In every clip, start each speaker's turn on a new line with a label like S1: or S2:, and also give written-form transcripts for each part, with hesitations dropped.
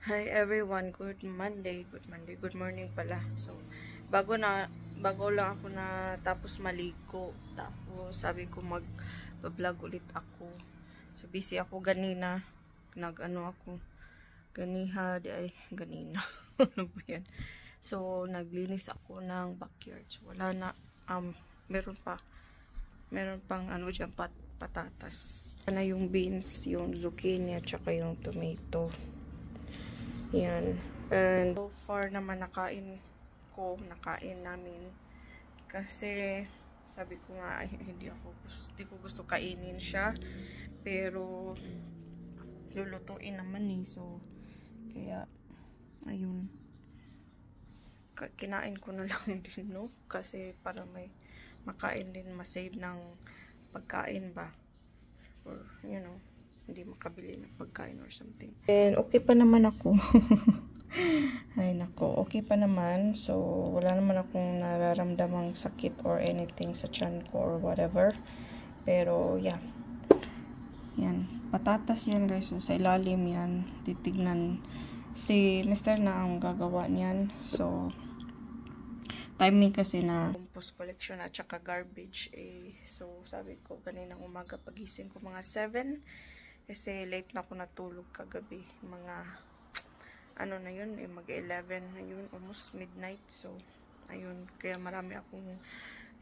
S1: Hi everyone, good Monday, good morning pala. So, bago lang ako na tapos maligo. Tapos sabi ko mag-vlog ulit ako. So, busy ako ganina. Nag-ano ako. Ganiha, di ay ganina. Ano ba yan? So, naglinis ako ng backyard. So, wala na, meron pang ano dyan, patatas. Na yung beans, yung zucchini, at saka yung tomato. Yan. And so far naman nakain namin. Kasi sabi ko nga hindi ko gusto kainin siya. Pero lulutuin naman eh. So kaya ayun. Kinain ko na lang din, no? Kasi para may makain din, masave ng pagkain ba. Or hindi makabili ng pagkain or something. And okay pa naman ako. Ay nako, okay pa naman. So, wala naman akong nararamdamang sakit or anything sa tiyan ko or whatever. Pero, yeah. Yan. Patatas yan, guys. So, sa ilalim yan. Titignan. Si Mr. na ang gagawa niyan. So, timing kasi na compost collection at saka garbage. So, sabi ko, kaninang umaga pagising ko mga 7. Kasi late na ako natulog kagabi. Mga, ano na yun, mag-11 na yun. Almost midnight. So, ayun. Kaya marami akong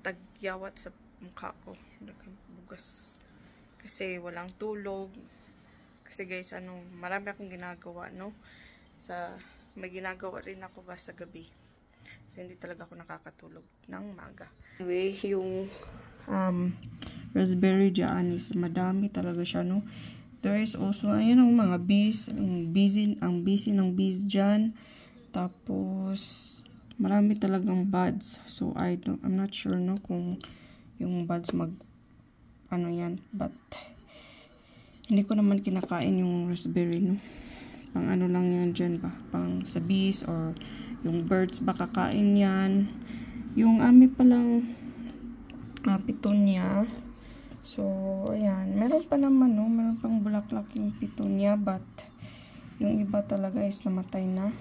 S1: tagyawat sa mukha ko. Nagbugas. Kasi walang tulog. Kasi guys, marami akong ginagawa, no? May ginagawa rin ako ba sa gabi. So, hindi talaga ako nakakatulog ng maga. Anyway, yung raspberry dyan is madami talaga siya, no? There is also, ayan ang mga bees. Ang busy ng bees dyan. Tapos, marami talagang buds. So, I'm not sure, no, kung yung buds yan. But, hindi ko naman kinakain yung raspberry, no. Pang ano lang yan dyan ba? Pang sa bees or yung birds ba kakain yan. Yung ami palang pitunya. So, ayan. Meron pa naman, no? Meron pang bulaklak yung pitunya, but yung iba talaga is namatay na.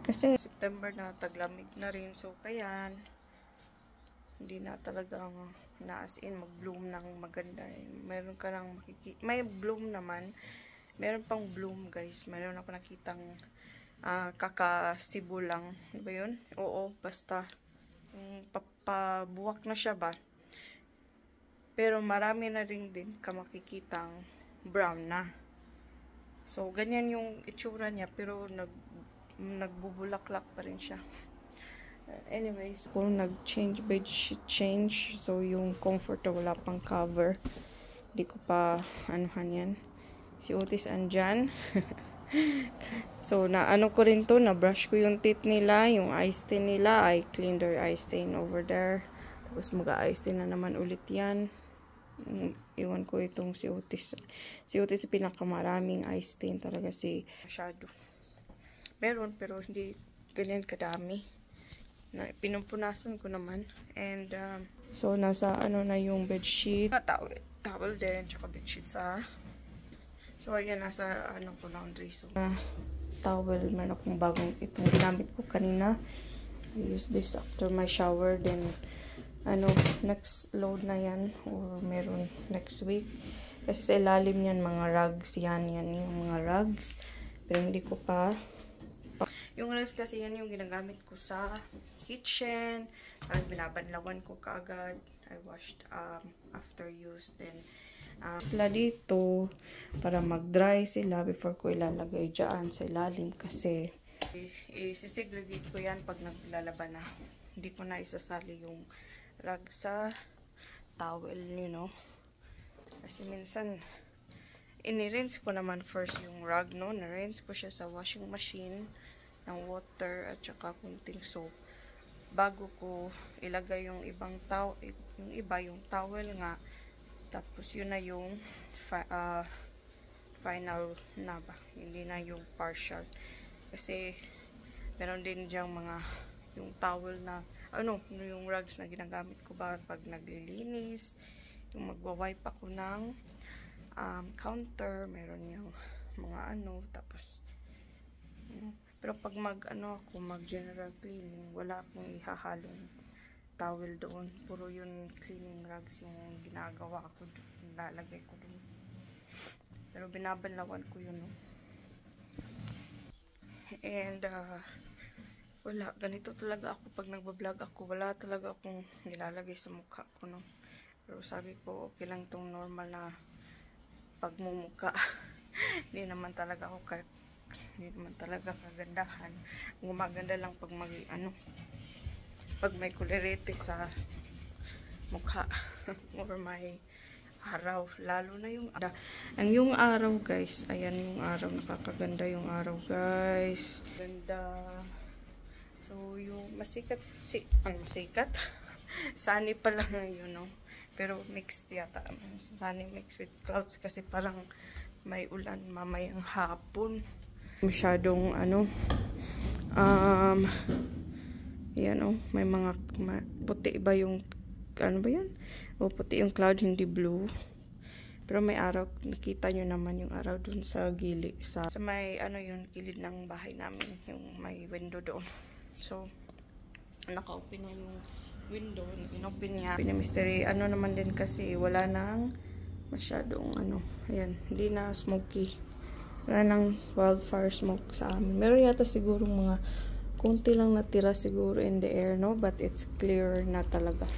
S1: Kasi September na, taglamig na rin. So, kaya hindi na talaga as in mag-bloom ng maganda. Meron ka lang may bloom naman. Meron pang bloom, guys. Meron ako nakitang kakasibo lang. Ano ba yun? Oo, basta papabuwak na siya ba? Pero marami na rin din ka makikitang brown na. So, ganyan yung itsura niya. Pero nagbubulaklak pa rin siya. Anyways, kung bedsheet change. So, yung comforter wala pang cover. Hindi ko pa anuhan yan. Si Otis andyan. So, ko rin to. Na-brush ko yung teeth nila. Yung eye stain nila. I cleaned their eye stain over there. Tapos mag-eye stain na naman ulit yan. Iwan ko itong si Otis. Si Otis pinakamaraming eye stain talaga masyado. Meron pero hindi ganyan kadami. Pinumpunasan ko naman. And so nasa na yung bedsheet. Towel din tsaka bedsheet So ayan nasa ko laundry. So towel, meron akong bagong itong ginamit ko kanina. I use this after my shower, then next load na yan or meron next week. Kasi sa ilalim yan, mga rugs yan yung mga rugs. Pero hindi ko pa. Yung rugs kasi yan yung ginagamit ko sa kitchen. Binabanlawan ko kaagad. I washed after use. Then, sila dito para mag-dry sila before ko ilalagay dyan sa ilalim. Kasi, isisegregate ko yan pag naglalaban na. Hindi ko na isasali yung rag sa towel, kasi minsan inirinse ko naman first yung rug, no. Narinse ko siya sa washing machine ng water at saka kunting soap bago ko ilagay yung ibang yung towel nga. Tapos yun na yung final na ba, hindi na yung partial. Kasi meron din diyang yung towel na yung rugs na ginagamit ko ba pag naglilinis, yung magwa-wipe ako ng counter, meron yung mga tapos Pero pag mag general cleaning, wala akong ihahalong towel doon. Puro yun cleaning rags yung ginagawa ko doon. Lalagay ko doon. Pero binabanlawan ko yun, no? And, wala. Ganito talaga ako pag nagbablog ako. Wala talaga akong nilalagay sa mukha ko, no? Pero sabi ko, okay lang tong normal na pagmumuka. Hindi naman talaga kagandahan. Gumaganda lang pag pag may kulirete sa mukha or may araw, lalo na yung araw, guys. Ayan yung araw, nakakaganda yung araw, guys. Ganda. So yung masikat sunny pa lang yun, no? Pero mixed yata, sunny mixed with clouds kasi parang may ulan mamayang hapon. Masyadong yan, may mga puti ba yung ba yan? O puti yung cloud, hindi blue. Pero may araw, nakita nyo naman yung araw dun sa gilid, sa may yung gilid ng bahay namin, yung may window doon. So naka-open na yung window, in-open niya. Pinamisteri, naman din kasi wala nang masyadong ayan, hindi na smoky. Wala nang wildfire smoke sa amin. Meron yata siguro mga konti lang natira siguro in the air, no? But it's clear na talaga.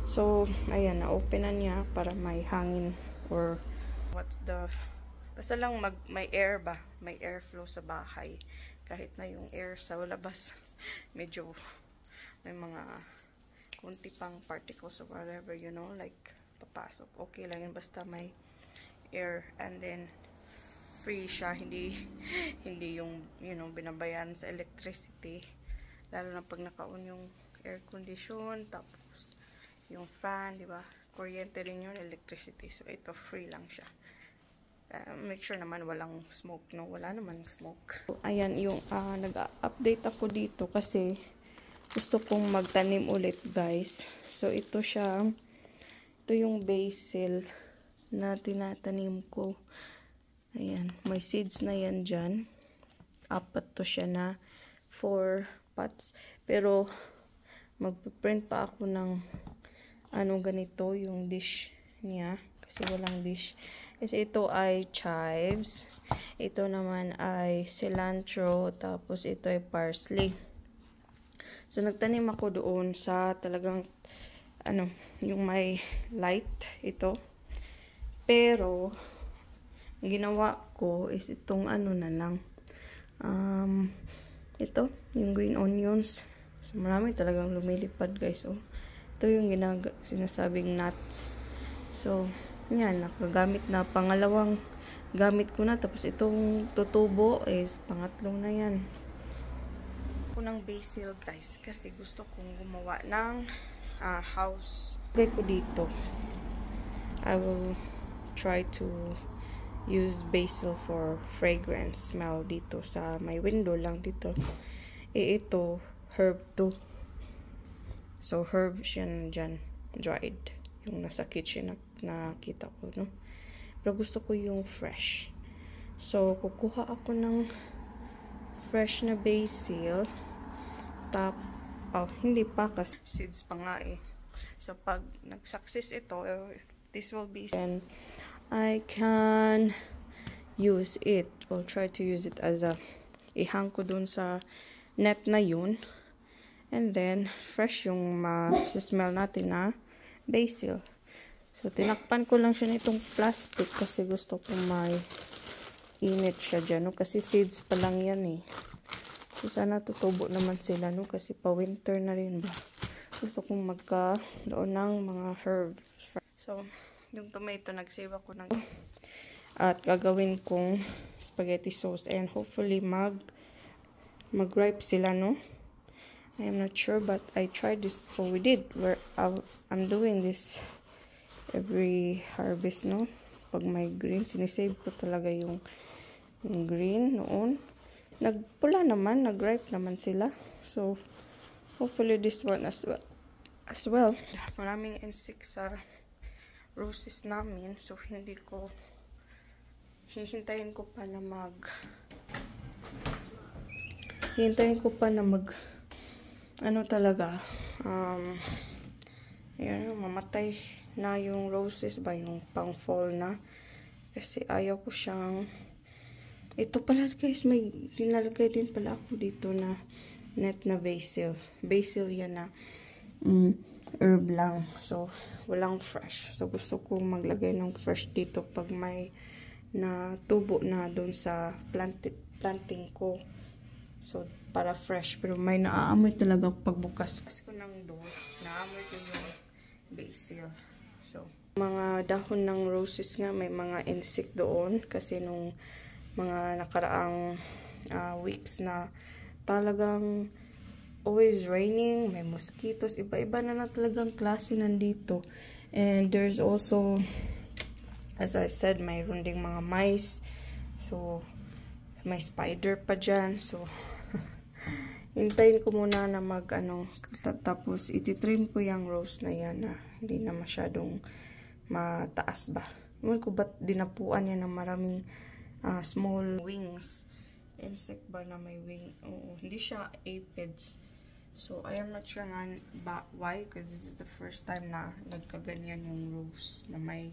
S1: So, ayan, na-open na niya para may hangin or basta lang may air ba? May airflow sa bahay. Kahit na yung air sa labas, medyo may mga konti pang particles or whatever, you know, like papasok. Okay lang yun, basta may air. And then, free siya, hindi yung, binabayan sa electricity. Lalo na pag naka-on yung air condition, tapos yung fan, di ba? Kuryente rin yun, electricity. So, ito, free lang siya. Make sure naman walang smoke, no? Wala naman smoke. So, ayan, yung nag-update ako dito kasi gusto kong magtanim ulit, guys. So, ito siya. Ito yung basil na tinatanim ko. Ayan, may seeds na yan dyan. Apat to siya na 4 pots. Pero, magpiprint pa ako ng ganito, yung dish niya. Kasi walang dish. Kasi ito ay chives. Ito naman ay cilantro. Tapos ito ay parsley. So, nagtanim ako doon sa talagang, yung may light. Ito. Pero, ginawa ko is itong na lang. Ito, yung green onions. So, marami talagang lumilipad, guys. Oh. Ito yung sinasabing nuts. So, yan, nakagamit na. Pangalawang gamit ko na. Tapos itong tutubo is pangatlong na yan. Ako ng basil, guys. Kasi gusto kong gumawa ng house. Lagay ko dito. I will try to use basil for fragrance smell dito sa my window lang dito. Ito, herb to. So, herbs yan dyan, dried. Yung nasa kitchen na nakita ko, no? Pero gusto ko yung fresh. So, kukuha ako ng fresh na basil. Hindi pa kasi seeds pa nga eh. So, pag nag-success ito, this will be, then I can use it or try to use it as ihang ko dun sa net na yun. And then, fresh yung ma-smell natin na basil. So, tinakpan ko lang siya nitong plastic kasi gusto ko may init siya dyan, no? Kasi seeds pa lang yan eh. So, sana tutubo naman sila, no? Kasi pa-winter na rin ba. Gusto kong magkaroon ng mga herbs. So, yung tomato, nag-save ako ng at gagawin kong spaghetti sauce. And hopefully, mag-ripe sila, no? I am not sure, but I tried this. So, we did. I'm doing this every harvest, no? Pag may green, sinisave ko talaga yung green noon. Nagpula naman, nag-ripe naman sila. So, hopefully this one as well. Maraming insects sa roses namin. So, hihintayin ko pa na hintayin ko pa na ano talaga, ayan, mamatay na yung roses ba, yung pang fall na. Kasi ayaw ko siyang, ito pala guys, may dinalagay din pala ako dito na net na basil. Basil yan na herb lang. So, walang fresh. So, gusto ko maglagay ng fresh dito pag may na tubo na doon sa planting ko. So, para fresh. Pero may naaamoy talaga pagbukas ko ng door. Naamoy ko yung basil. So, mga dahon ng roses nga, may mga insect doon. Kasi nung mga nakaraang weeks na talagang always raining, may mosquitoes, iba-iba na talagang klase nandito. And there's also, as I said, mayroon ding mga mice. So, may spider pa dyan. So, hintayin ko muna na tapos ititrim ko yung rose na yan na hindi na masyadong mataas ba. Ewan ko ba't dinapuan yan ng maraming small wings. Insect ba na may wing? Oo, hindi siya aphids. So, I am not sure nga why, because this is the first time na nagkaganyan yung rose na may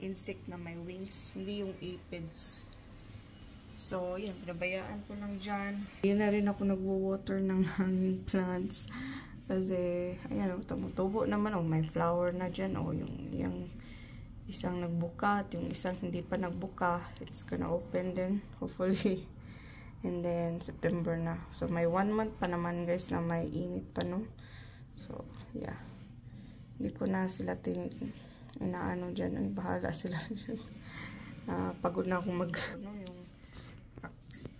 S1: insect na may wings. Hindi yung aphids. So, yan, pinabayaan ko lang dyan. Hindi na rin ako nagwo-water ng hanging plants. Kasi, ayan, tumutubo naman. May flower na dyan. Yung isang nagbuka at yung isang hindi pa nagbuka. It's gonna open din, hopefully. And then, September na. So, may 1 month pa naman, guys, na may init pa, no? So, yeah. Hindi ko na sila inaano dyan. Ay, bahala sila dyan. Pagod na akong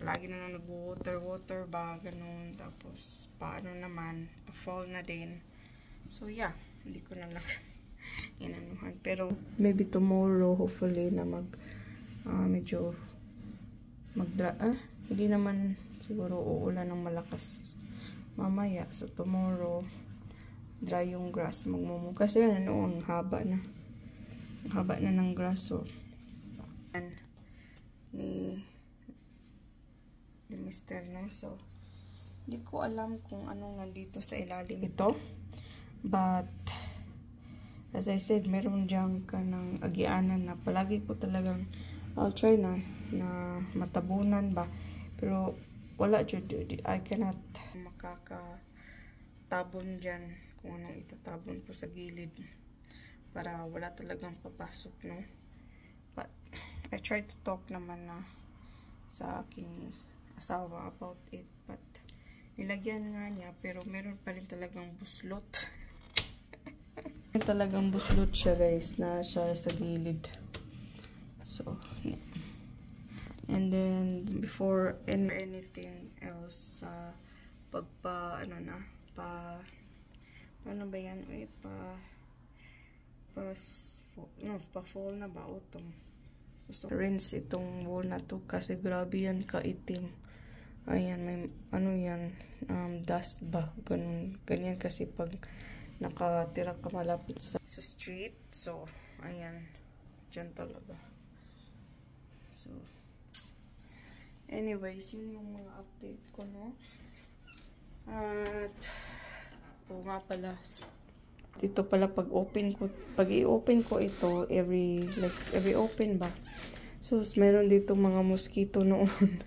S1: lagi na lang nag-water ba, ganun. Tapos, paano naman, pa-fall na din. So, yeah. Hindi ko na lang inanuhan. Pero, maybe tomorrow, hopefully, na medyo hindi naman siguro uulan ng malakas mamaya. So, tomorrow, dry yung grass. Kasi yan, ang haba na. Ang haba na ng grass. So, ni Mr. No? So, hindi ko alam kung anong nandito sa ilalim ito. But, as I said, meron dyan ka ng agianan na palagi ko talagang I'll try na matabunan ba. Pero, wala dyan. I cannot makakatabon dyan kung anong itatabon ko sa gilid. Para wala talagang papasok, no? But, I try to talk naman na sa aking asawa about it. But, nilagyan nga niya, pero meron pa rin talagang buslot. Talagang buslot siya, guys, na siya sa gilid. So, yeah. And then, before anything else, ano ba yan? Pa-fall na ba? Autumn. Gusto ko rinse itong wall na to kasi grabe yan kaitim. Ayan, may, dust ba? Ganyan kasi pag nakatira ka malapit sa street. So, ayan. Dyan talaga. So, anyways, yun yung mga update ko, no? At, nga pala, dito pala pag i-open ko ito, every open ba? So, meron dito mga mosquito noon.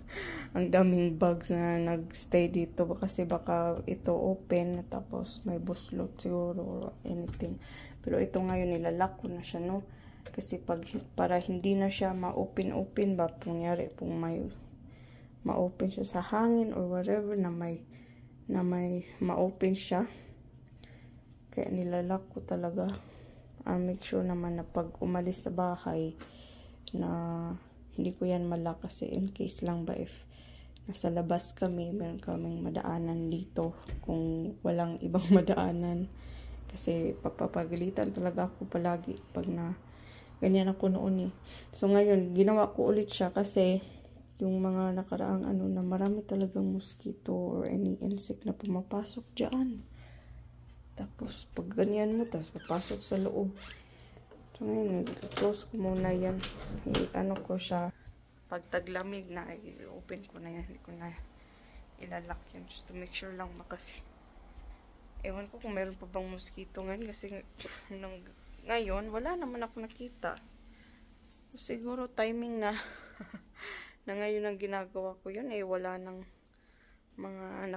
S1: Ang daming bugs na nagstay dito. Kasi baka ito open, tapos may buslot siguro or anything. Pero ito ngayon, nilalak ko na siya, no? Kasi para hindi na siya ma-open ba, kunyari kung may ma-open siya sa hangin or whatever na may ma-open siya. Kaya nilalak ko talaga. Make sure naman na pag umalis sa bahay na hindi ko yan malak kasi in case lang ba if nasa labas kami, meron kaming madaanan dito kung walang ibang madaanan. Kasi papapagalitan talaga ako palagi pag ganyan ako noon eh. So ngayon, ginawa ko ulit siya kasi yung mga nakaraang na marami talagang mosquito or any insect na pumapasok dyan. Tapos pag ganyan mo, tapos papasok sa loob. So ngayon, close ko muna yan. Ko siya. Pag taglamig na, i-open ko na yan. Hindi ko na ilalak yan just to make sure lang kasi ewan ko kung meron pa bang mosquito ngayon kasi ngayon wala naman ako nakita. Siguro timing na na ngayon ang ginagawa ko yun wala nang mga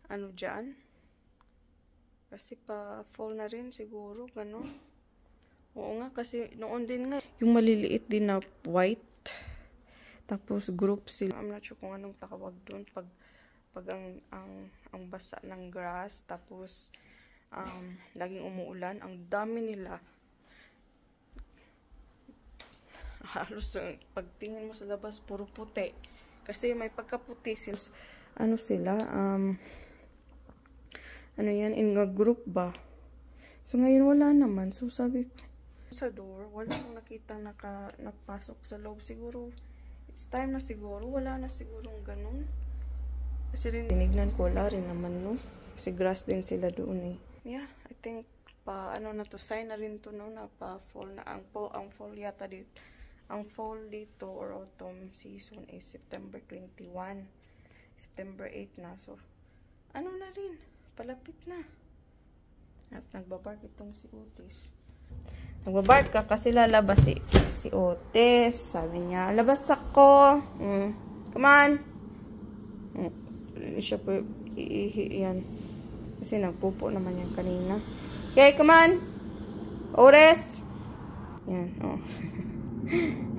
S1: ano dyan kasi pa fall na rin siguro gano'n. Oo nga kasi noon din nga yung maliliit din na white tapos group sila. I'm not sure kung anong tawag doon pag ang basa ng grass tapos laging umuulan, ang dami nila. Halos pagtingin mo sa labas puro puti kasi may pagkaputi sila. Ano sila ano yan, in a group ba? So ngayon wala naman. So sabi ko sa door, wala akong nakita napasok sa loob. Siguro it's time na siguro, wala na sigurong ganun. Kasi rin tinignan ko, wala rin naman, no? Kasi grass din sila doon eh. Yeah, I think ano na to, sign na rin to, no? Na pa-fall na. Ang fall yata dito. Ang fall dito or autumn season is September 21. September 8 na. So, ano na rin? Palapit na. At nagbabark itong si Otis. Nagbabark ka kasi lalabas si Otis. Sabi niya, labas ako. Come on. Siya po iihi yan. Kasi nagpupo naman yan kanina. Okay, come on. Otis. Yan, oh.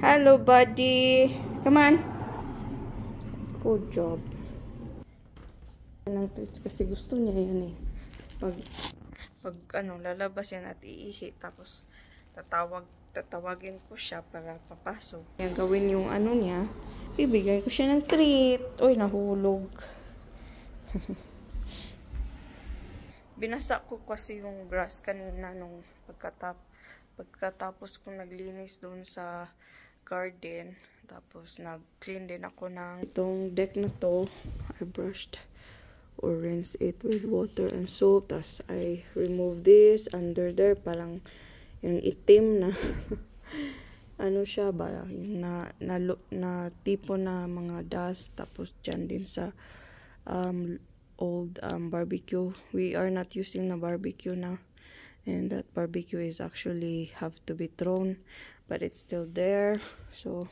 S1: Hello, buddy. Come on. Good job. Ng treats kasi gusto niya yan eh. Pag ano, lalabas yan at iihi. Tapos, tatawagin ko siya para papasok. Yan, gawin yung ano niya. Bibigay ko siya ng treat. Uy, nahulog. Binasa ko kasi yung grass kanina nung pagkatapos kong naglinis doon sa garden. Tapos nag-clean din ako ng itong deck na to. I brushed or rinse it with water and soap. Tapos I remove this under there. Parang yung itim na ano siya ba? Yung na tipo na mga dust. Tapos dyan din sa old barbecue. We are not using the barbecue now, and that barbecue is actually have to be thrown, but it's still there. So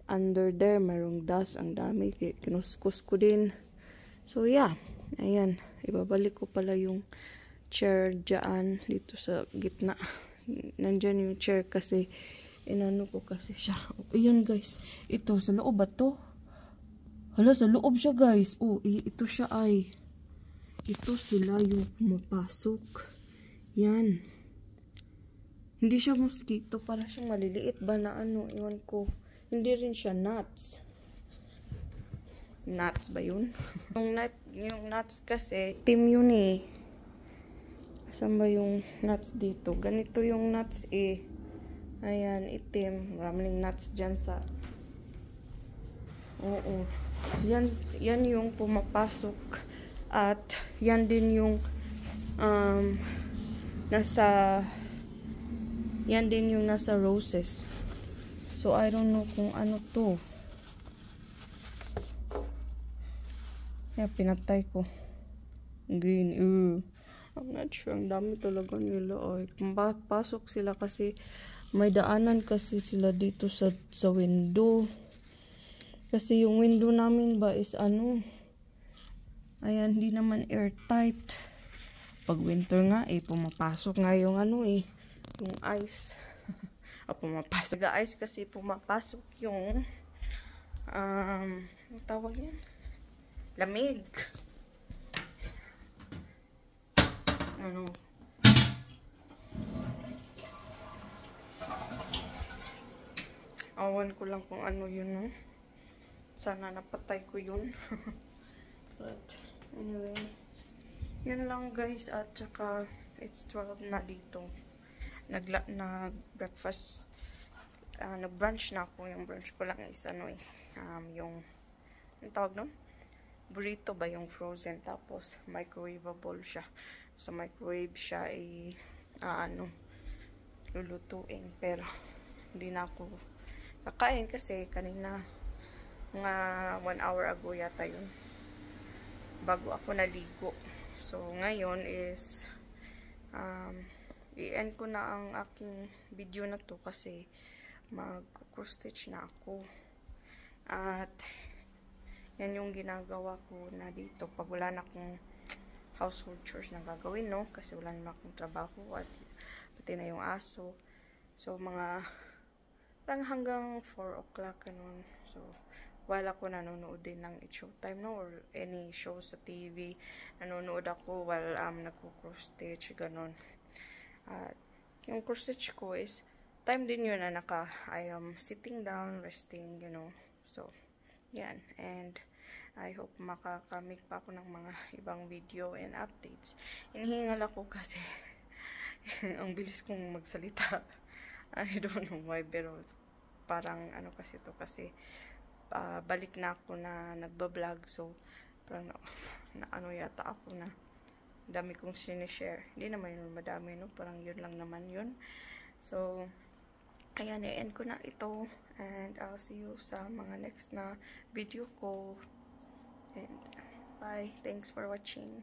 S1: under there merong dust, ang dami, kinuskus ko din. So yeah, ayan, ibabalik ko pala yung chair dyan dito sa gitna. Nandyan yung chair kasi inano ko kasi siya. Ayan guys, ito sa loob ba to? Hala, sa loob siya guys. Oh, ito siya ay. Ito sila yung pumapasok. Yan. Hindi siya mosquito. Para siyang maliliit ba na ano. Iwan ko. Hindi rin siya nuts. Nuts ba yun? yung nuts kasi, itim yun eh. Asan ba yung nuts dito? Ganito yung nuts eh. Ayan, itim. Maraming nuts dyan sa... Oo. Yan yung pumapasok at yan din yung nasa roses. So I don't know kung ano to. Yan, pinatay ko. Green. I'm not sure. Ang dami talaga nila. Ay, pasok sila kasi may daanan kasi sila dito sa window. Kasi yung window namin ba is ano, ayan, hindi naman airtight. Pag winter nga, pumapasok nga yung ano yung ice. Pumapasok yung ice kasi pumapasok yung, ang tawag yan? Lamig. Ano? Awan ko lang kung ano yun, no? Sana napatay ko yun. But, anyway. Yun lang guys. At saka, it's 12 na dito. Nag-breakfast. Nag-brunch na ako. Yung brunch ko lang is ano yung, ang tawag no? Burrito ba yung frozen. Tapos, microwavable siya. Sa microwave siya lulutuin. Pero, hindi na ako kakain kasi kanina Mga 1 hour ago yata yun. Bago ako naligo. So, ngayon is i-end ko na ang aking video na to kasi mag-cross stitch na ako. At yan yung ginagawa ko na dito pag wala na akong household chores na gagawin, no? Kasi wala na akong trabaho at pati na yung aso. So, mga lang hanggang 4 o'clock ganun. So, while ako nanonood din ng It's Showtime, no? Or any show sa TV, nanonood ako while nagko-cross stitch, ganun. At yung cross stitch ko is time din yun na I am sitting down, resting, you know. So, yan. And I hope makakamake pa ako ng mga ibang video and updates. Hinihingal ako kasi ang bilis kong magsalita. I don't know why, pero parang ano kasi to kasi balik na ako na nagbablog. So, parang na ano yata ako na dami kong sinishare. Hindi naman yun madami, no? Parang yun lang naman yun. So, ayan, i-end ko na ito. And I'll see you sa mga next na video ko. And bye. Thanks for watching.